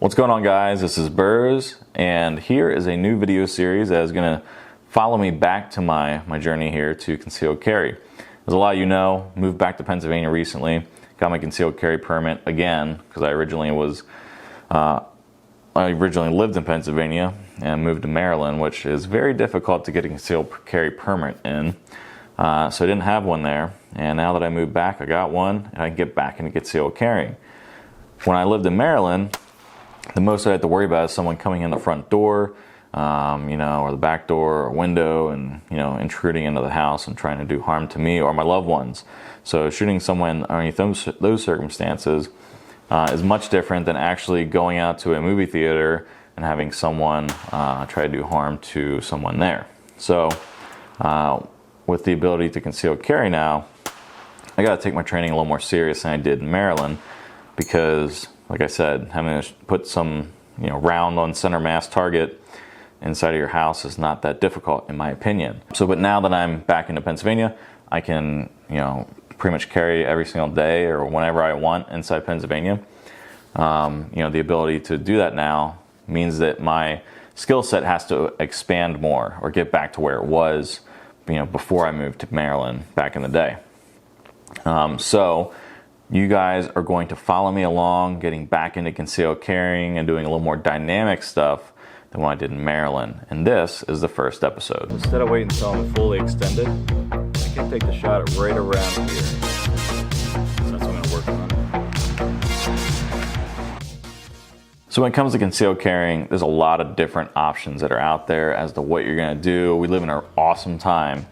What's going on, guys? This is Burrs, and here is a new video series that is going to follow me back to my journey here to concealed carry. As a lot of you know, moved back to Pennsylvania recently, got my concealed carry permit again because I originally lived in Pennsylvania and moved to Maryland, which is very difficult to get a concealed carry permit in. So I didn't have one there, and now that I moved back, I got one, and I can get back into concealed carry. When I lived in Maryland, the most I had to worry about is someone coming in the front door, or the back door or window, and intruding into the house and trying to do harm to me or my loved ones. So shooting someone underneath those circumstances is much different than actually going out to a movie theater and having someone try to do harm to someone there. So with the ability to conceal carry now, I got to take my training a little more serious than I did in Maryland, because like I said, having to put some round on center mass target inside of your house is not that difficult, in my opinion. But now that I'm back into Pennsylvania, I can pretty much carry every single day or whenever I want inside Pennsylvania. The ability to do that now means that my skill set has to expand more or get back to where it was before I moved to Maryland back in the day. So you guys are going to follow me along, getting back into concealed carrying and doing a little more dynamic stuff than what I did in Maryland. And this is the first episode. Instead of waiting until I'm fully extended, I can take the shot right around here. So that's what I'm going to work on. So when it comes to concealed carrying, there's a lot of different options that are out there as to what you're going to do. We live in an awesome time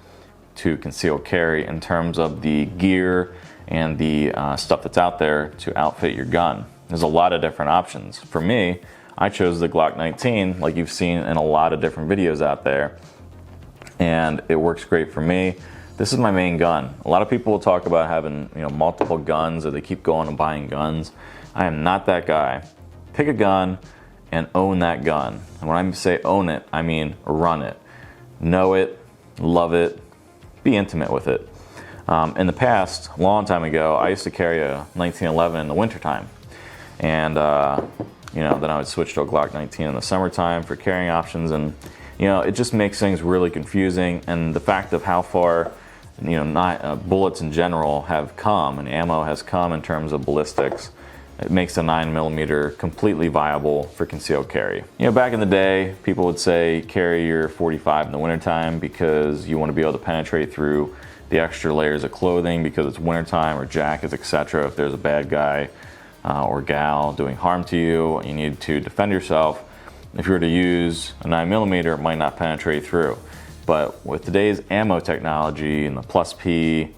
to conceal carry in terms of the gear and the stuff that's out there to outfit your gun. There's a lot of different options. For me, I chose the Glock 19, like you've seen in a lot of different videos out there, and it works great for me. This is my main gun. A lot of people will talk about having multiple guns, or they keep going and buying guns. I am not that guy. Pick a gun and own that gun. And when I say own it, I mean run it. Know it, love it, be intimate with it. In the past, a long time ago, I used to carry a 1911 in the wintertime. And, then I would switch to a Glock 19 in the summertime for carrying options. And, it just makes things really confusing. And the fact of how far, bullets in general have come and ammo has come in terms of ballistics, it makes a 9mm completely viable for concealed carry. Back in the day, people would say carry your 45 in the wintertime because you want to be able to penetrate through the extra layers of clothing because it's wintertime, or jackets, etc. If there's a bad guy or gal doing harm to you, you need to defend yourself. If you were to use a 9mm, it might not penetrate through. But with today's ammo technology and the plus P,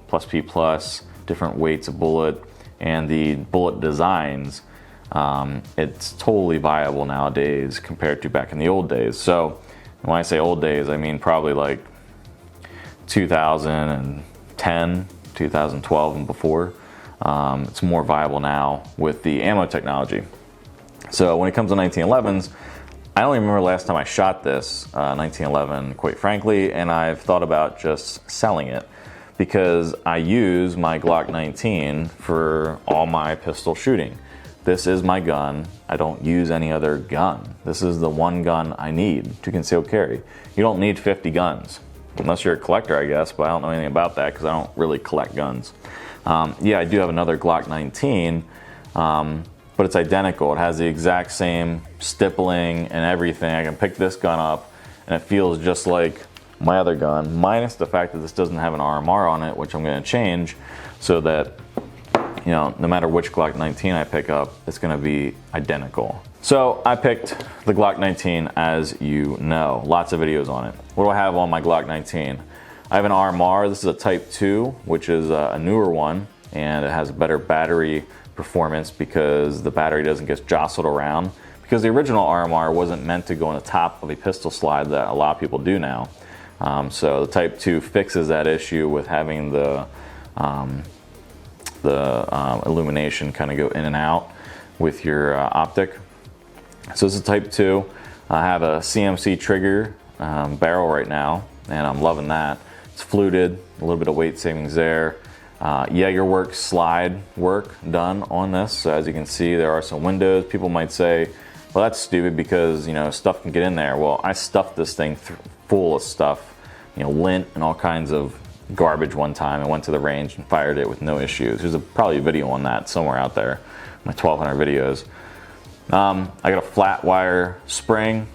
different weights of bullet, and the bullet designs, it's totally viable nowadays compared to back in the old days. So when I say old days, I mean probably like 2010, 2012 and before. It's more viable now with the ammo technology. So when it comes to 1911s, I only remember last time I shot this 1911, quite frankly, and I've thought about just selling it because I use my Glock 19 for all my pistol shooting. This is my gun. I don't use any other gun. This is the one gun I need to conceal carry. You don't need 50 guns. Unless you're a collector, I guess, but I don't know anything about that because I don't really collect guns. I do have another Glock 19, but it's identical. It has the exact same stippling and everything. I can pick this gun up and it feels just like my other gun, minus the fact that this doesn't have an RMR on it, which I'm going to change so that no matter which Glock 19 I pick up, it's going to be identical. So I picked the Glock 19, as you know. Lots of videos on it. What do I have on my Glock 19? I have an RMR. This is a Type 2, which is a newer one, and it has better battery performance because the battery doesn't get jostled around. Because the original RMR wasn't meant to go on the top of a pistol slide that a lot of people do now. So the Type 2 fixes that issue with having the illumination kind of go in and out with your optic. So this is Type 2. I have a CMC trigger barrel right now, and I'm loving that. It's fluted, a little bit of weight savings there. Jaegerworks slide work done on this. So as you can see, there are some windows. People might say, well, that's stupid because, you know, stuff can get in there. Well, I stuffed this thing full of stuff, you know, lint and all kinds of garbage one time. I went to the range and fired it with no issues. There's probably a video on that somewhere out there, my 1200 videos. I got a flat wire spring,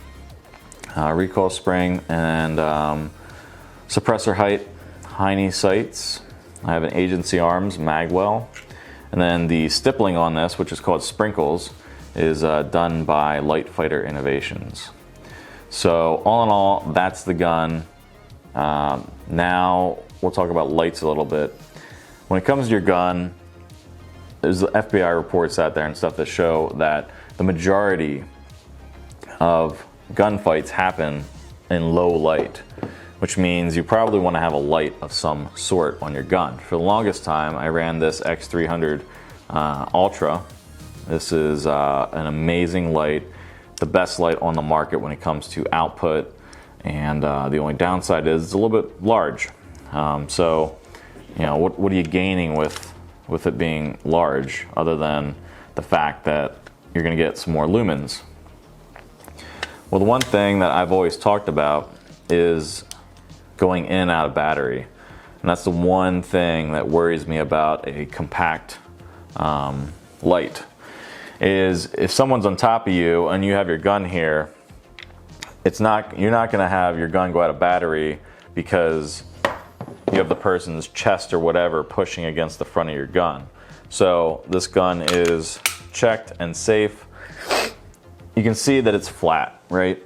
recoil spring, and suppressor height, Heine sights. I have an Agency Arms Magwell. And then the stippling on this, which is called sprinkles, is done by Light Fighter Innovations. So all in all, that's the gun. Now we'll talk about lights a little bit. When it comes to your gun, there's FBI reports out there and stuff that show that the majority of gunfights happen in low light, which means you probably want to have a light of some sort on your gun. For the longest time, I ran this X300 Ultra. This is an amazing light, the best light on the market when it comes to output, and the only downside is it's a little bit large. So, you know, what are you gaining with it being large, other than the fact that you're going to get some more lumens? Well, the one thing that I've always talked about is going in and out of battery. And that's the one thing that worries me about a compact light, is if someone's on top of you and you have your gun here, you're not going to have your gun go out of battery because you have the person's chest or whatever pushing against the front of your gun. So this gun is checked and safe. You can see that it's flat, right?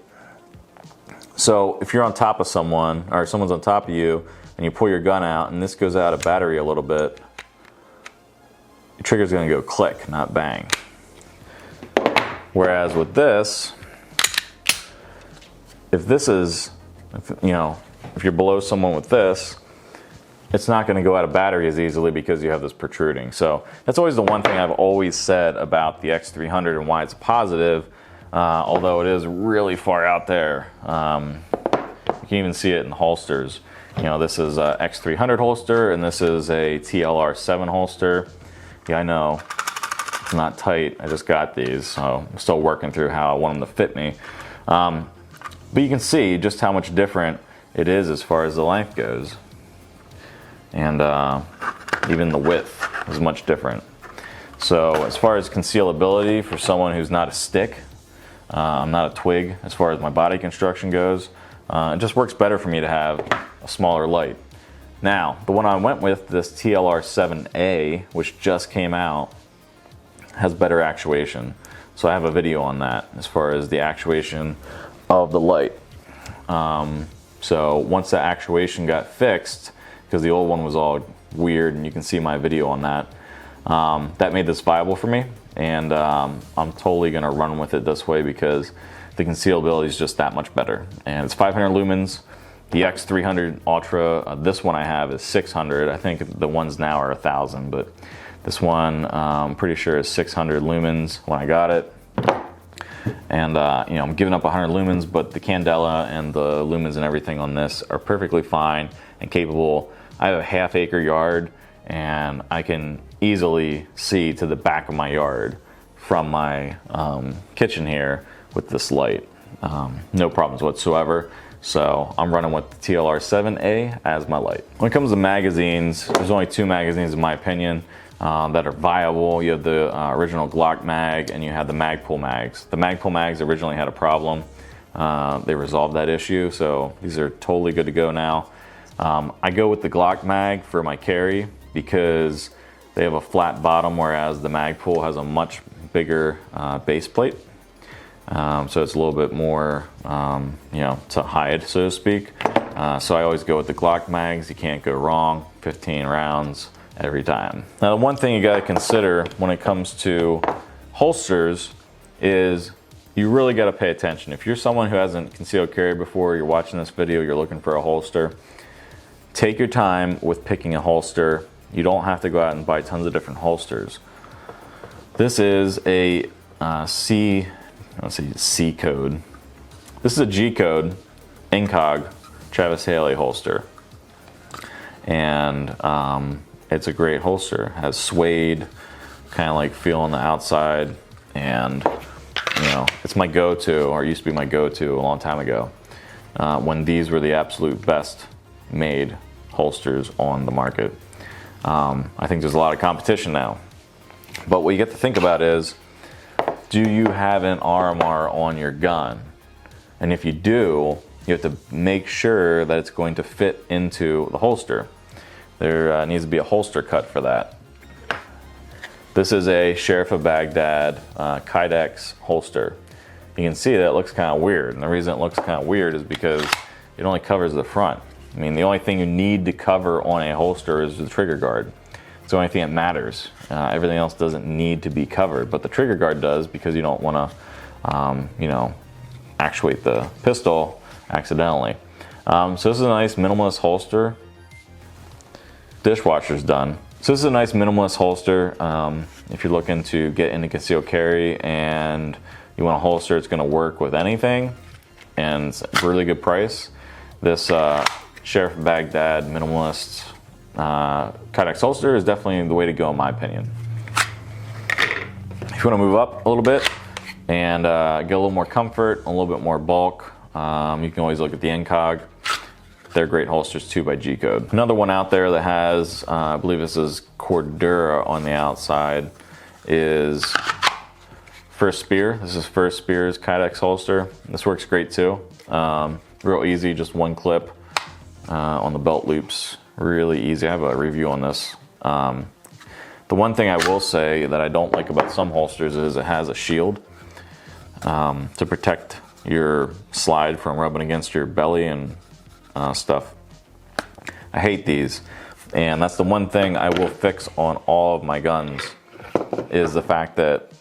So if you're on top of someone, or someone's on top of you, and you pull your gun out and this goes out of battery a little bit, your trigger's gonna go click, not bang. Whereas with this, if you're below someone with this, it's not going to go out of battery as easily because you have this protruding. So that's always the one thing I've always said about the X300 and why it's positive, although it is really far out there. You can even see it in the holsters. You know, this is a X300 holster and this is a TLR7 holster. Yeah, I know it's not tight. I just got these, so I'm still working through how I want them to fit me. But you can see just how much different it is as far as the length goes. And even the width is much different. So as far as concealability for someone who's not a stick, I'm not a twig as far as my body construction goes, it just works better for me to have a smaller light. Now, the one I went with, this TLR7A, which just came out, has better actuation. So I have a video on that as far as the actuation of the light. So once the actuation got fixed, because the old one was all weird, and you can see my video on that, that made this viable for me, and I'm totally going to run with it this way because the concealability is just that much better. And it's 500 lumens. The X300 Ultra, this one I have is 600. I think the ones now are 1,000, but this one I'm pretty sure is 600 lumens when I got it. And you know, I'm giving up 100 lumens, but the candela and the lumens and everything on this are perfectly fine and capable. I have a half-acre yard, and I can easily see to the back of my yard from my kitchen here with this light. No problems whatsoever. So I'm running with the TLR7A as my light. When it comes to magazines, there's only two magazines in my opinion that are viable. You have the original Glock mag and you have the Magpul mags. The Magpul mags originally had a problem. They resolved that issue, so these are totally good to go now. I go with the Glock mag for my carry because they have a flat bottom, whereas the Magpul has a much bigger base plate. So it's a little bit more, you know, to hide, so to speak. So I always go with the Glock mags. You can't go wrong. 15 rounds every time. Now, the one thing you got to consider when it comes to holsters is you really got to pay attention. If you're someone who hasn't concealed carried before, you're watching this video, you're looking for a holster, take your time with picking a holster. You don't have to go out and buy tons of different holsters. This is a C code. This is a G code Incog Travis Haley holster, and it's a great holster. It has suede, kind of like feel on the outside, and you know, it's my go-to, or it used to be my go-to a long time ago, when these were the absolute best made holsters on the market. I think there's a lot of competition now. But what you get to think about is, do you have an RMR on your gun? And if you do, you have to make sure that it's going to fit into the holster. There needs to be a holster cut for that. This is a Sheriff of Baghdad Kydex holster. You can see that it looks kind of weird, and the reason it looks kind of weird is because it only covers the front. I mean, the only thing you need to cover on a holster is the trigger guard. It's the only thing that matters. Everything else doesn't need to be covered, but the trigger guard does, because you don't want to, you know, actuate the pistol accidentally. So this is a nice minimalist holster. Dishwasher's done. So this is a nice minimalist holster. If you're looking to get into concealed carry and you want a holster it's going to work with anything, and it's a really good price, this Sheriff of Baghdad minimalist Kydex holster is definitely the way to go in my opinion. If you want to move up a little bit and get a little more comfort, a little bit more bulk, you can always look at the Incog. They're great holsters too by G-Code. Another one out there that has, I believe this is Cordura on the outside, is First Spear. This is First Spear's Kydex holster. This works great too. Real easy, just one clip on the belt loops. Really easy. I have a review on this. The one thing I will say that I don't like about some holsters is it has a shield to protect your slide from rubbing against your belly and stuff. I hate these, and that's the one thing I will fix on all of my guns, is the fact that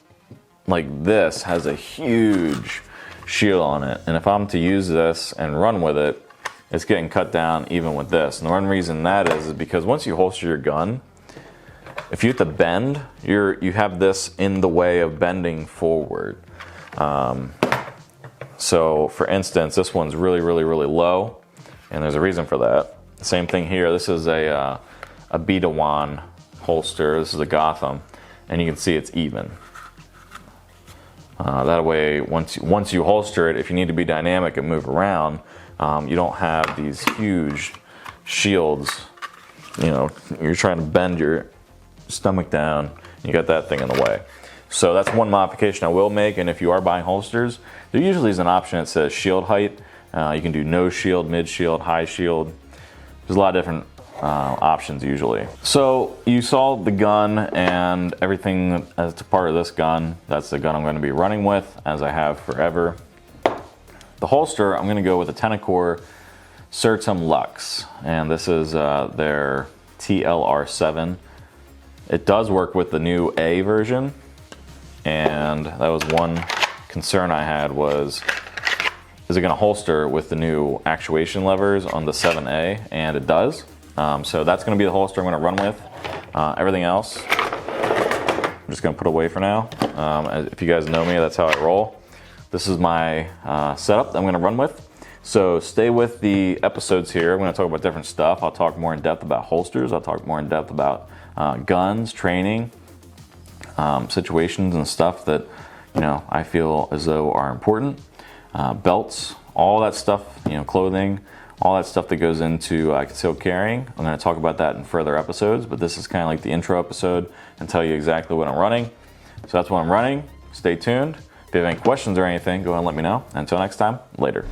like this has a huge shield on it, and if I'm to use this and run with it, it's getting cut down even with this. And the one reason that is because once you holster your gun, if you have to bend, you have this in the way of bending forward. So for instance, this one's really low, and there's a reason for that. Same thing here. This is a Beta-Wan holster. This is a Gotham, and you can see it's even. That way, once you holster it, if you need to be dynamic and move around, you don't have these huge shields. You know, you're trying to bend your stomach down, you got that thing in the way. So that's one modification I will make. And if you are buying holsters, there usually is an option that says shield height. You can do no shield, mid shield, high shield. There's a lot of different options usually. So you saw the gun and everything as a part of this gun. That's the gun I'm going to be running with, as I have forever. The holster, I'm going to go with a Tenacor Certum Lux, and this is their TLR7. It does work with the new A version, and that was one concern I had was, is it going to holster with the new actuation levers on the 7A? And it does. So that's going to be the holster I'm going to run with. Everything else, I'm just going to put away for now. If you guys know me, that's how I roll. This is my setup that I'm going to run with. So stay with the episodes here. I'm going to talk about different stuff. I'll talk more in depth about holsters. I'll talk more in depth about guns, training, situations and stuff that, you know, I feel as though are important. Belts, all that stuff, you know, clothing, all that stuff that goes into concealed carrying. I'm going to talk about that in further episodes, but this is kind of like the intro episode and tell you exactly what I'm running. So that's what I'm running. Stay tuned. If you have any questions or anything, go ahead and let me know. Until next time, later.